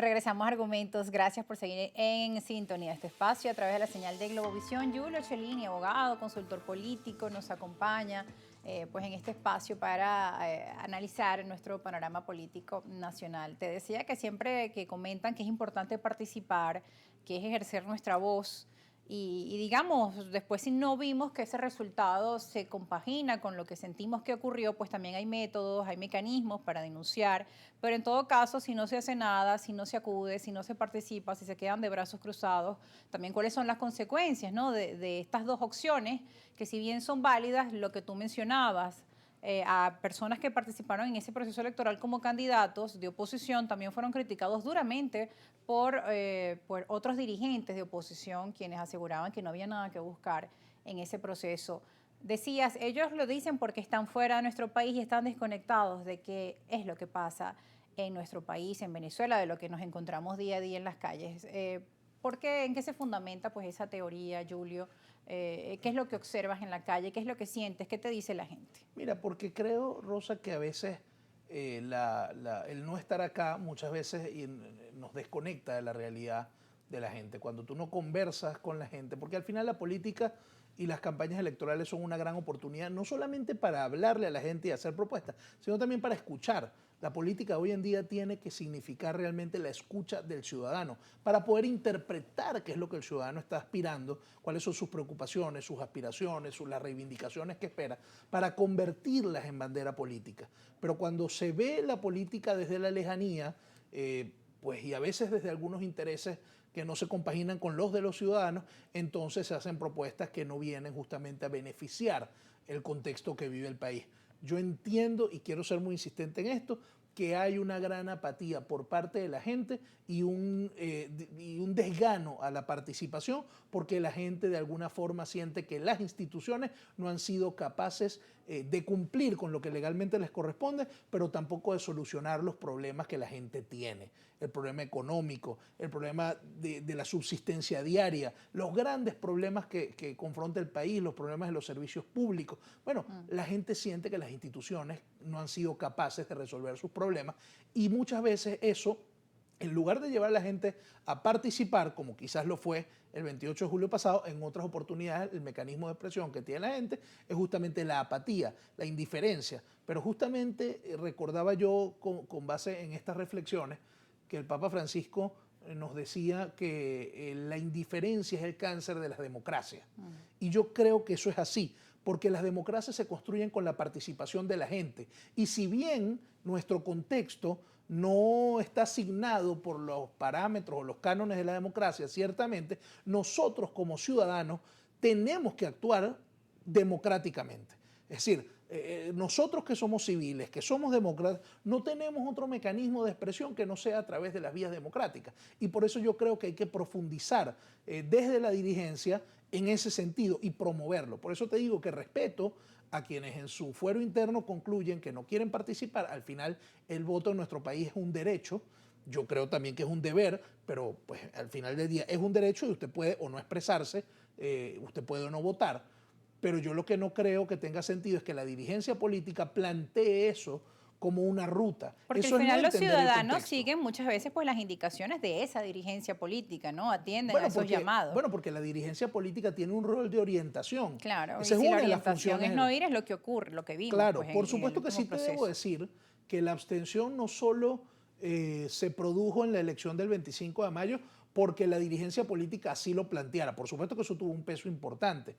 Regresamos a Argumentos. Gracias por seguir en sintonía de este espacio a través de la señal de Globovisión. Giulio Cellini, abogado, consultor político, nos acompaña pues en este espacio para analizar nuestro panorama político nacional. Te decía que siempre que comentan que es importante participar, que es ejercer nuestra voz, y digamos, después si no vimos que ese resultado se compagina con lo que sentimos que ocurrió, pues también hay métodos, hay mecanismos para denunciar, pero en todo caso, si no se hace nada, si no se acude, si no se participa, si se quedan de brazos cruzados, también cuáles son las consecuencias, ¿no? de estas dos opciones, que si bien son válidas, lo que tú mencionabas, a personas que participaron en ese proceso electoral como candidatos de oposición también fueron criticados duramente por otros dirigentes de oposición, quienes aseguraban que no había nada que buscar en ese proceso. Decías, ellos lo dicen porque están fuera de nuestro país y están desconectados de qué es lo que pasa en nuestro país, en Venezuela, de lo que nos encontramos día a día en las calles. ¿Por qué? ¿En qué se fundamenta pues esa teoría, Giulio? ¿Qué es lo que observas en la calle? ¿Qué es lo que sientes? ¿Qué te dice la gente? Mira, porque creo, Rosa, que a veces el no estar acá muchas veces nos desconecta de la realidad de la gente. Cuando tú no conversas con la gente, porque al final la política y las campañas electorales son una gran oportunidad, no solamente para hablarle a la gente y hacer propuestas, sino también para escuchar. La política hoy en día tiene que significar realmente la escucha del ciudadano, para poder interpretar qué es lo que el ciudadano está aspirando, cuáles son sus preocupaciones, sus aspiraciones, las reivindicaciones que espera, para convertirlas en bandera política. Pero cuando se ve la política desde la lejanía, pues y a veces desde algunos intereses que no se compaginan con los de los ciudadanos, entonces se hacen propuestas que no vienen justamente a beneficiar el contexto que vive el país. Yo entiendo, y quiero ser muy insistente en esto, que hay una gran apatía por parte de la gente y un desgano a la participación, porque la gente de alguna forma siente que las instituciones no han sido capaces de cumplir con lo que legalmente les corresponde, pero tampoco de solucionar los problemas que la gente tiene. El problema económico, el problema de la subsistencia diaria, los grandes problemas que confronta el país, los problemas de los servicios públicos. Bueno, la gente siente que las instituciones no han sido capaces de resolver sus problemas y muchas veces eso, en lugar de llevar a la gente a participar, como quizás lo fue el 28 de julio pasado, en otras oportunidades el mecanismo de expresión que tiene la gente es justamente la apatía, la indiferencia. Pero justamente recordaba yo con base en estas reflexiones que el Papa Francisco nos decía que la indiferencia es el cáncer de las democracias. Y yo creo que eso es así, porque las democracias se construyen con la participación de la gente. Y si bien nuestro contexto no está asignado por los parámetros o los cánones de la democracia, ciertamente, nosotros como ciudadanos tenemos que actuar democráticamente. Es decir, nosotros que somos civiles, que somos demócratas, no tenemos otro mecanismo de expresión que no sea a través de las vías democráticas. Y por eso yo creo que hay que profundizar desde la dirigencia en ese sentido y promoverlo. Por eso te digo que respeto a quienes en su fuero interno concluyen que no quieren participar. Al final, el voto en nuestro país es un derecho. Yo creo también que es un deber, pero pues al final del día es un derecho y usted puede o no expresarse, usted puede o no votar. Pero yo lo que no creo que tenga sentido es que la dirigencia política plantee eso como una ruta. Porque al Eso es no final los entender el ciudadanos contexto. siguen muchas veces pues las indicaciones de esa dirigencia política, ¿no? Atienden a Bueno esos llamados. porque la dirigencia política tiene un rol de orientación. Claro, y Esa es si la una de las orientación es funciones. no ir, es lo que ocurre, lo que vimos pues Claro, por en el supuesto que último sí te debo proceso. decir que la abstención no solo se produjo en la elección del 25 de mayo porque la dirigencia política así lo planteara. Por supuesto que eso tuvo un peso importante.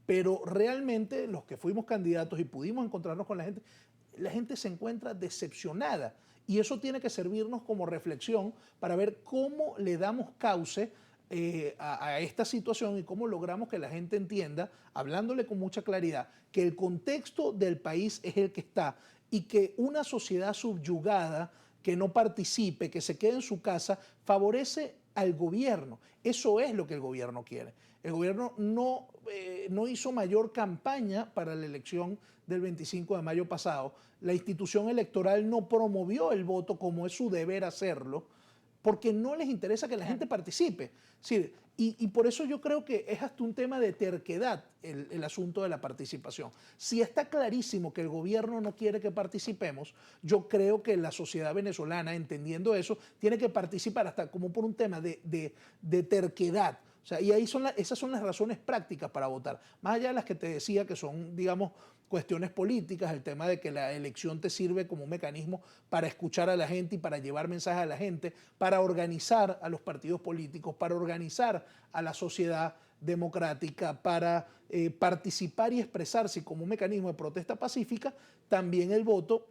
Pero realmente los que fuimos candidatos y pudimos encontrarnos con la gente se encuentra decepcionada. Y eso tiene que servirnos como reflexión para ver cómo le damos cauce a esta situación y cómo logramos que la gente entienda, hablándole con mucha claridad, que el contexto del país es el que está y que una sociedad subyugada que no participe, que se quede en su casa, favorece al gobierno. Eso es lo que el gobierno quiere. El gobierno no hizo mayor campaña para la elección del 25 de mayo pasado. La institución electoral no promovió el voto como es su deber hacerlo. porque no les interesa que la gente participe. Sí, y por eso yo creo que es hasta un tema de terquedad el asunto de la participación. Si está clarísimo que el gobierno no quiere que participemos, yo creo que la sociedad venezolana, entendiendo eso, tiene que participar hasta como por un tema de terquedad. O sea, y ahí esas son las razones prácticas para votar. Más allá de las que te decía que son, digamos, cuestiones políticas, el tema de que la elección te sirve como un mecanismo para escuchar a la gente y para llevar mensajes a la gente, para organizar a los partidos políticos, para organizar a la sociedad democrática, para participar y expresarse como un mecanismo de protesta pacífica. También el voto,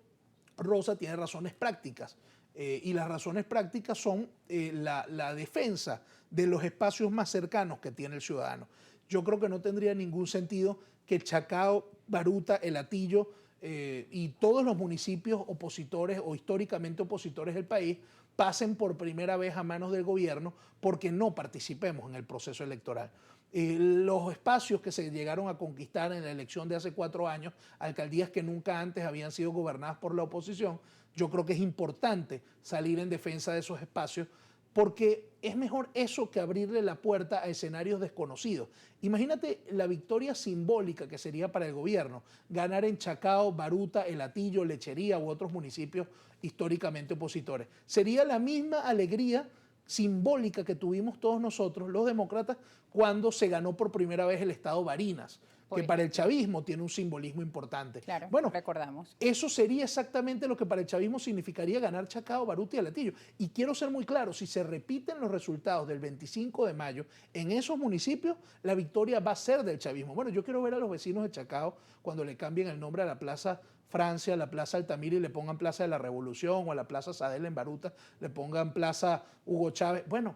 Rosa, tiene razones prácticas. Y las razones prácticas son la defensa de los espacios más cercanos que tiene el ciudadano. Yo creo que no tendría ningún sentido que Chacao, Baruta, El Hatillo y todos los municipios opositores o históricamente opositores del país pasen por primera vez a manos del gobierno porque no participemos en el proceso electoral. Los espacios que se llegaron a conquistar en la elección de hace 4 años, alcaldías que nunca antes habían sido gobernadas por la oposición, yo creo que es importante salir en defensa de esos espacios porque es mejor eso que abrirle la puerta a escenarios desconocidos. Imagínate la victoria simbólica que sería para el gobierno ganar en Chacao, Baruta, El Hatillo, Lechería u otros municipios históricamente opositores. Sería la misma alegría simbólica que tuvimos todos nosotros, los demócratas, cuando se ganó por primera vez el estado Barinas, que para el chavismo tiene un simbolismo importante. Claro, bueno, recordamos. Eso sería exactamente lo que para el chavismo significaría ganar Chacao, Baruta y El Hatillo. Y quiero ser muy claro, si se repiten los resultados del 25 de mayo en esos municipios, la victoria va a ser del chavismo. Bueno, yo quiero ver a los vecinos de Chacao cuando le cambien el nombre a la Plaza Francia, a la Plaza Altamira y le pongan Plaza de la Revolución, o a la Plaza Sadel en Baruta le pongan Plaza Hugo Chávez. Bueno,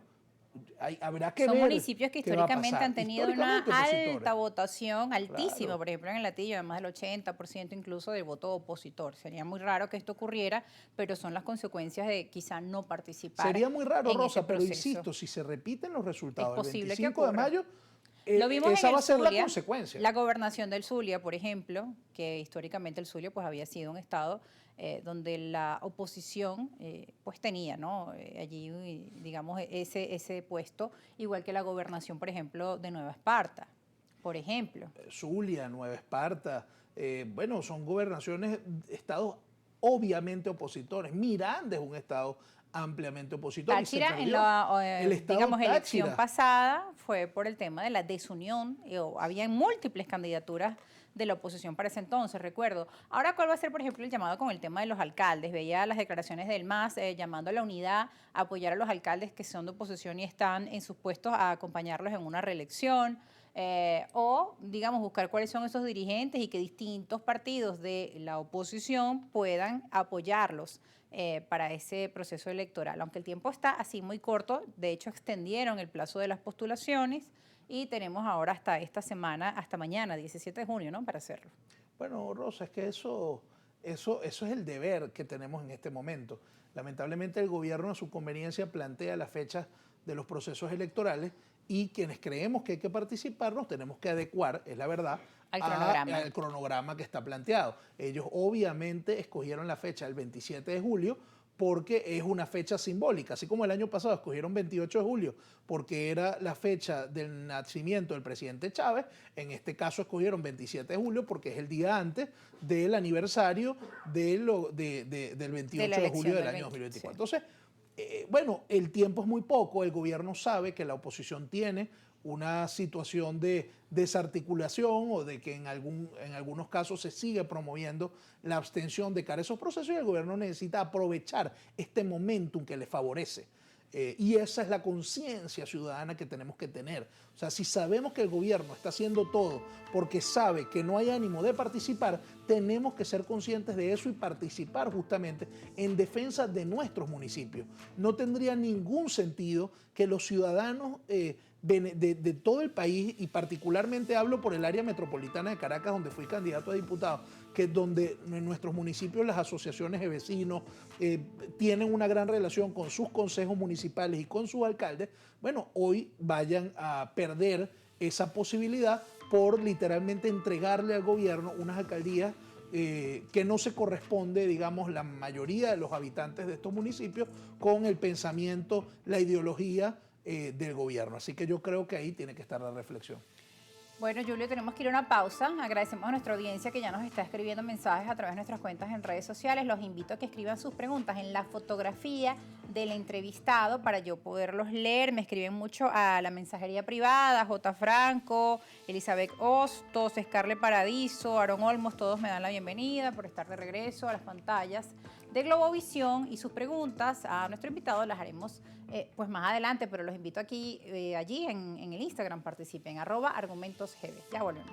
habrá que ver. Son municipios que históricamente han tenido una opositores. alta votación, altísima, Claro. por ejemplo en el Latillo, más del 80% incluso del voto opositor. Sería muy raro que esto ocurriera, pero son las consecuencias de quizá no participar. Sería muy raro, en Rosa, ese pero proceso. insisto, si se repiten los resultados Es del posible que 25 de ocurra. mayo, Lo vimos esa en va el a ser la Zulia, consecuencia. la gobernación del Zulia, por ejemplo, que históricamente el Zulia pues había sido un estado donde la oposición pues tenía, ¿no? Allí, digamos, ese puesto, igual que la gobernación, por ejemplo, de Nueva Esparta, por ejemplo. Zulia, Nueva Esparta, bueno, son gobernaciones, estados obviamente opositores. Miranda es un estado ampliamente opositor. Táchira, y en se la el estado digamos, elección Táchira. pasada fue por el tema de la desunión. Había múltiples candidaturas de la oposición para ese entonces, recuerdo. Ahora, ¿cuál va a ser, por ejemplo, el llamado con el tema de los alcaldes? Veía las declaraciones del MAS llamando a la unidad, a apoyar a los alcaldes que son de oposición y están en sus puestos, a acompañarlos en una reelección. O, digamos, buscar cuáles son esos dirigentes y que distintos partidos de la oposición puedan apoyarlos para ese proceso electoral. Aunque el tiempo está así muy corto, de hecho extendieron el plazo de las postulaciones y tenemos ahora hasta esta semana, hasta mañana, 17 de junio, ¿no?, para hacerlo. Bueno, Rosa, es que eso es el deber que tenemos en este momento. Lamentablemente el gobierno a su conveniencia plantea las fechas de los procesos electorales y quienes creemos que hay que participar nos tenemos que adecuar, es la verdad, al cronograma que está planteado. Ellos obviamente escogieron la fecha del 27 de julio porque es una fecha simbólica, así como el año pasado escogieron 28 de julio porque era la fecha del nacimiento del presidente Chávez. En este caso escogieron 27 de julio porque es el día antes del aniversario del 28 de julio del año 2024. Sí. Entonces, bueno, el tiempo es muy poco, el gobierno sabe que la oposición tiene una situación de desarticulación o de que en algunos casos se sigue promoviendo la abstención de cara a esos procesos y el gobierno necesita aprovechar este momentum que le favorece. Y esa es la conciencia ciudadana que tenemos que tener. O sea, si sabemos que el gobierno está haciendo todo porque sabe que no hay ánimo de participar, tenemos que ser conscientes de eso y participar justamente en defensa de nuestros municipios. No tendría ningún sentido que los ciudadanos de todo el país, y particularmente hablo por el área metropolitana de Caracas, donde fui candidato a diputado, que donde en nuestros municipios las asociaciones de vecinos tienen una gran relación con sus consejos municipales y con sus alcaldes, bueno, hoy vayan a perder esa posibilidad por literalmente entregarle al gobierno unas alcaldías que no se corresponde, digamos, la mayoría de los habitantes de estos municipios con el pensamiento, la ideología del gobierno. Así que yo creo que ahí tiene que estar la reflexión. Bueno, Julio, tenemos que ir a una pausa. Agradecemos a nuestra audiencia que ya nos está escribiendo mensajes a través de nuestras cuentas en redes sociales. Los invito a que escriban sus preguntas en la fotografía del entrevistado para yo poderlos leer. Me escriben mucho a la mensajería privada, J. Franco, Elizabeth Hostos, Scarlett Paradiso, Aaron Olmos, todos me dan la bienvenida por estar de regreso a las pantallas de Globovisión, y sus preguntas a nuestro invitado las haremos pues más adelante, pero los invito aquí, allí en el Instagram, participen, @argumentosgb. Ya volvemos.